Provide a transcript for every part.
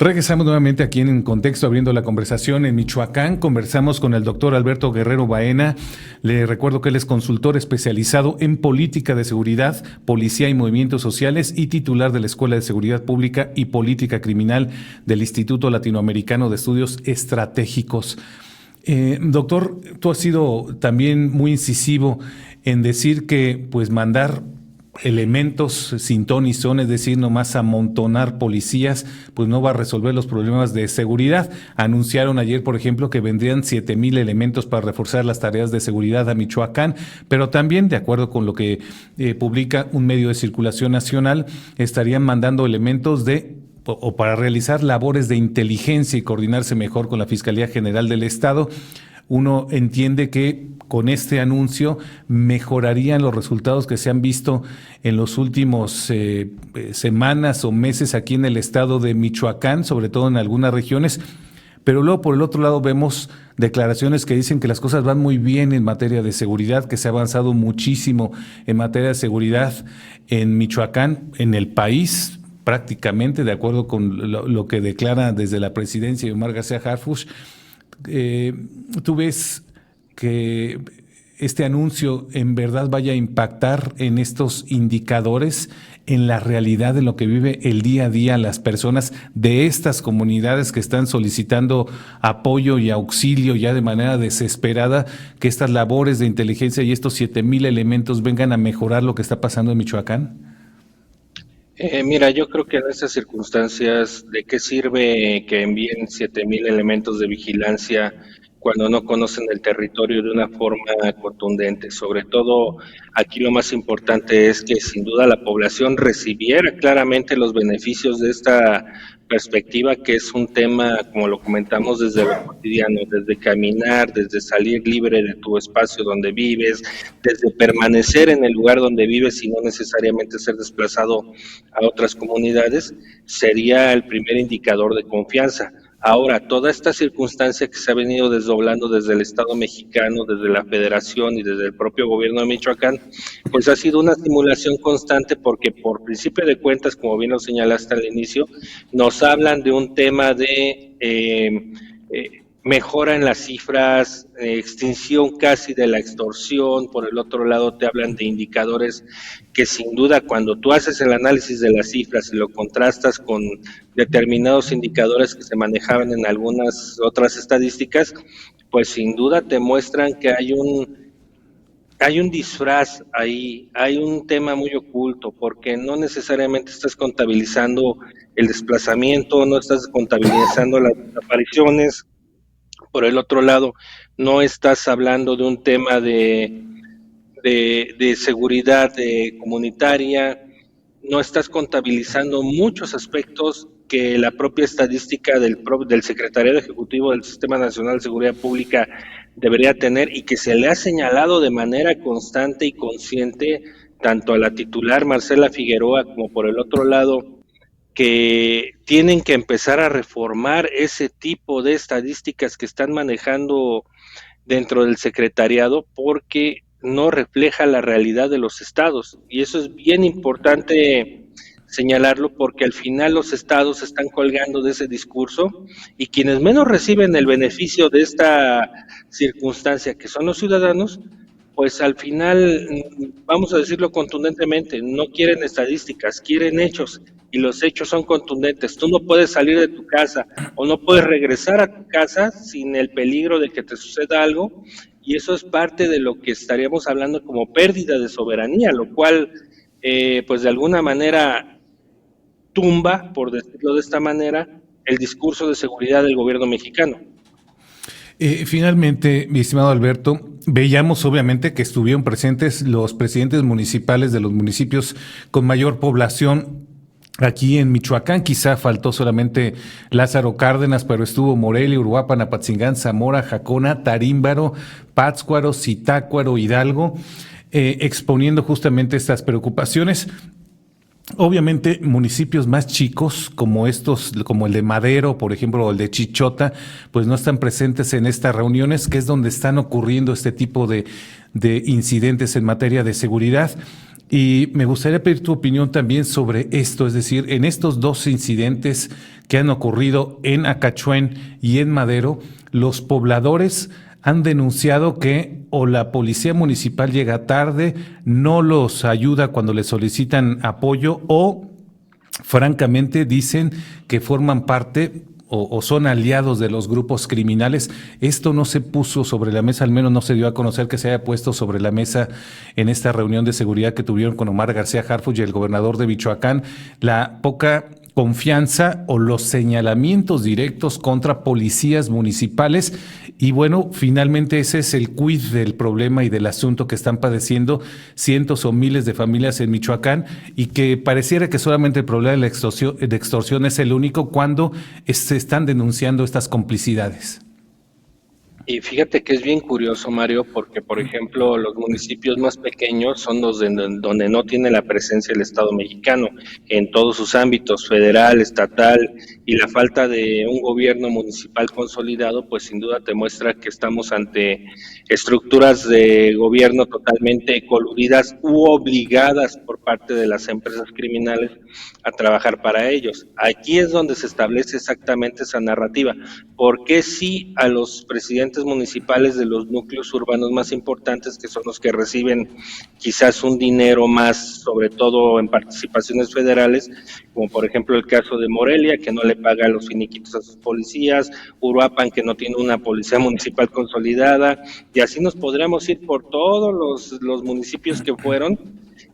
Regresamos nuevamente aquí en Contexto, abriendo la conversación en Michoacán. Conversamos con el doctor Alberto Guerrero Baena. Le recuerdo que él es consultor especializado en política de seguridad, policía y movimientos sociales y titular de la Escuela de Seguridad Pública y Política Criminal del Instituto Latinoamericano de Estudios Estratégicos. Doctor, tú has sido también muy incisivo en decir que pues mandar elementos sin ton y son, es decir, nomás amontonar policías, pues no va a resolver los problemas de seguridad. Anunciaron ayer, por ejemplo, que vendrían 7,000 elementos para reforzar las tareas de seguridad a Michoacán, pero también, de acuerdo con lo que publica un medio de circulación nacional, estarían mandando elementos o para realizar labores de inteligencia y coordinarse mejor con la Fiscalía General del Estado. Uno entiende que con este anuncio mejorarían los resultados que se han visto en los últimos semanas o meses aquí en el estado de Michoacán, sobre todo en algunas regiones. Pero luego, por el otro lado, vemos declaraciones que dicen que las cosas van muy bien en materia de seguridad, que se ha avanzado muchísimo en materia de seguridad en Michoacán, en el país, prácticamente, de acuerdo con lo que declara desde la presidencia de Omar García Harfuch. ¿Tú ves que este anuncio en verdad vaya a impactar en estos indicadores, en la realidad de lo que vive el día a día las personas de estas comunidades que están solicitando apoyo y auxilio ya de manera desesperada, que estas labores de inteligencia y estos 7,000 elementos vengan a mejorar lo que está pasando en Michoacán? Mira, yo creo que en estas circunstancias, ¿de qué sirve que envíen 7,000 elementos de vigilancia cuando no conocen el territorio de una forma contundente? Sobre todo, aquí lo más importante es que sin duda la población recibiera claramente los beneficios de esta perspectiva, que es un tema, como lo comentamos, desde lo cotidiano, desde caminar, desde salir libre de tu espacio donde vives, desde permanecer en el lugar donde vives y no necesariamente ser desplazado a otras comunidades, sería el primer indicador de confianza. Ahora, toda esta circunstancia que se ha venido desdoblando desde el Estado mexicano, desde la Federación y desde el propio gobierno de Michoacán, pues ha sido una simulación constante porque por principio de cuentas, como bien lo señalaste al inicio, nos hablan de un tema de mejora en las cifras, extinción casi de la extorsión. Por el otro lado te hablan de indicadores que sin duda cuando tú haces el análisis de las cifras y lo contrastas con determinados indicadores que se manejaban en algunas otras estadísticas, pues sin duda te muestran que hay un disfraz ahí, hay un tema muy oculto, porque no necesariamente estás contabilizando el desplazamiento, no estás contabilizando las desapariciones. Por el otro lado, no estás hablando de un tema de seguridad comunitaria, no estás contabilizando muchos aspectos que la propia estadística del Secretariado Ejecutivo del Sistema Nacional de Seguridad Pública debería tener y que se le ha señalado de manera constante y consciente tanto a la titular Marcela Figueroa como por el otro lado, que tienen que empezar a reformar ese tipo de estadísticas que están manejando dentro del secretariado porque no refleja la realidad de los estados. Y eso es bien importante señalarlo porque al final los estados están colgando de ese discurso y quienes menos reciben el beneficio de esta circunstancia, que son los ciudadanos, pues al final, vamos a decirlo contundentemente, no quieren estadísticas, quieren hechos, y los hechos son contundentes. Tú no puedes salir de tu casa o no puedes regresar a tu casa sin el peligro de que te suceda algo, y eso es parte de lo que estaríamos hablando como pérdida de soberanía, lo cual, pues de alguna manera tumba, por decirlo de esta manera, el discurso de seguridad del gobierno mexicano. Finalmente, mi estimado Alberto, veíamos obviamente que estuvieron presentes los presidentes municipales de los municipios con mayor población aquí en Michoacán. Quizá faltó solamente Lázaro Cárdenas, pero estuvo Morelia, Uruapan, Apatzingán, Zamora, Jacona, Tarímbaro, Pátzcuaro, Zitácuaro, Hidalgo, exponiendo justamente estas preocupaciones. Obviamente, municipios más chicos como estos, como el de Madero, por ejemplo, o el de Chichota, pues no están presentes en estas reuniones, que es donde están ocurriendo este tipo de incidentes en materia de seguridad. Y me gustaría pedir tu opinión también sobre esto, es decir, en estos dos incidentes que han ocurrido en Acachuén y en Madero, los pobladores han denunciado que o la policía municipal llega tarde, no los ayuda cuando les solicitan apoyo o francamente dicen que forman parte o son aliados de los grupos criminales. Esto no se puso sobre la mesa, al menos no se dio a conocer que se haya puesto sobre la mesa en esta reunión de seguridad que tuvieron con Omar García Harfuch y el gobernador de Michoacán, la poca confianza o los señalamientos directos contra policías municipales. Y bueno, finalmente ese es el quid del problema y del asunto que están padeciendo cientos o miles de familias en Michoacán, y que pareciera que solamente el problema de extorsión es el único cuando se están denunciando estas complicidades. Y fíjate que es bien curioso, Mario, porque, por ejemplo, los municipios más pequeños son los donde no tiene la presencia el Estado mexicano en todos sus ámbitos, federal, estatal, y la falta de un gobierno municipal consolidado, pues sin duda te muestra que estamos ante estructuras de gobierno totalmente coludidas u obligadas por parte de las empresas criminales a trabajar para ellos. Aquí es donde se establece exactamente esa narrativa. ¿Por qué sí a los presidentes municipales de los núcleos urbanos más importantes, que son los que reciben quizás un dinero más, sobre todo en participaciones federales, como por ejemplo el caso de Morelia, que no le paga los finiquitos a sus policías, Uruapan, que no tiene una policía municipal consolidada, y así nos podríamos ir por todos los municipios que fueron,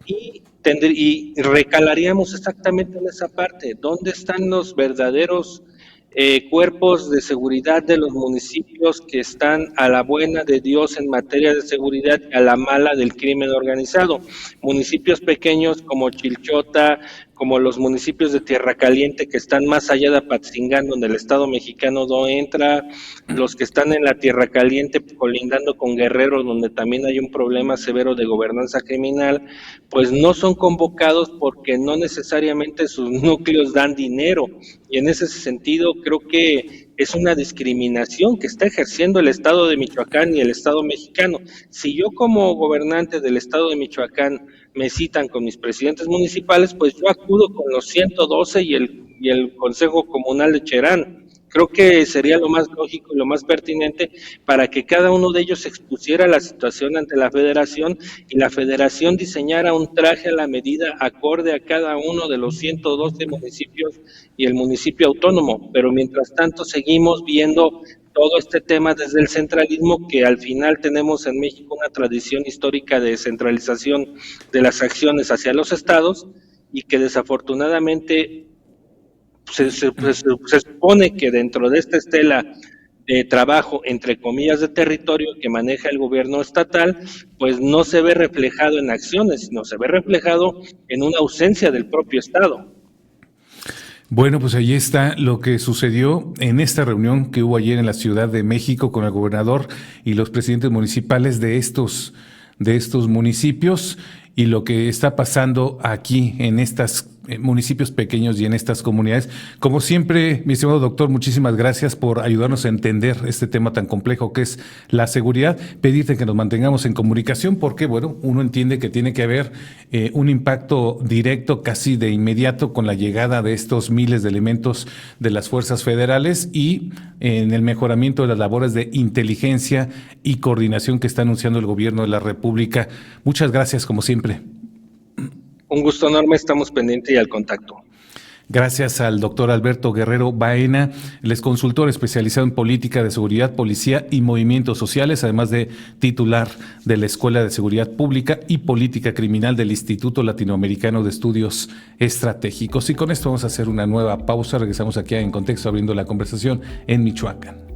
y recalaríamos exactamente en esa parte, ¿dónde están los verdaderos cuerpos de seguridad de los municipios que están a la buena de Dios en materia de seguridad y a la mala del crimen organizado? Municipios pequeños como Chilchota, como los municipios de Tierra Caliente, que están más allá de Apatzingán, donde el Estado mexicano no entra, los que están en la Tierra Caliente colindando con Guerrero, donde también hay un problema severo de gobernanza criminal, pues no son convocados porque no necesariamente sus núcleos dan dinero, y en ese sentido creo que es una discriminación que está ejerciendo el Estado de Michoacán y el Estado mexicano. Si yo como gobernante del Estado de Michoacán me citan con mis presidentes municipales, pues yo acudo con los 112 y el Consejo Comunal de Cherán. Creo que sería lo más lógico y lo más pertinente para que cada uno de ellos expusiera la situación ante la federación y la federación diseñara un traje a la medida acorde a cada uno de los 112 municipios y el municipio autónomo. Pero mientras tanto seguimos viendo todo este tema desde el centralismo, que al final tenemos en México una tradición histórica de centralización de las acciones hacia los estados, y que desafortunadamente se supone que dentro de esta estela de trabajo, entre comillas, de territorio que maneja el gobierno estatal, pues no se ve reflejado en acciones, sino se ve reflejado en una ausencia del propio Estado. Bueno, pues ahí está lo que sucedió en esta reunión que hubo ayer en la Ciudad de México con el gobernador y los presidentes municipales de estos municipios, y lo que está pasando aquí en estos municipios pequeños y en estas comunidades. Como siempre, mi estimado doctor, muchísimas gracias por ayudarnos a entender este tema tan complejo que es la seguridad. Pedirte que nos mantengamos en comunicación porque, bueno, uno entiende que tiene que haber un impacto directo casi de inmediato con la llegada de estos miles de elementos de las fuerzas federales y en el mejoramiento de las labores de inteligencia y coordinación que está anunciando el gobierno de la República. Muchas gracias, como siempre. Un gusto enorme, estamos pendientes y al contacto. Gracias al doctor Alberto Guerrero Baena, él es consultor especializado en política de seguridad, policía y movimientos sociales, además de titular de la Escuela de Seguridad Pública y Política Criminal del Instituto Latinoamericano de Estudios Estratégicos. Y con esto vamos a hacer una nueva pausa. Regresamos aquí en Contexto, abriendo la conversación en Michoacán.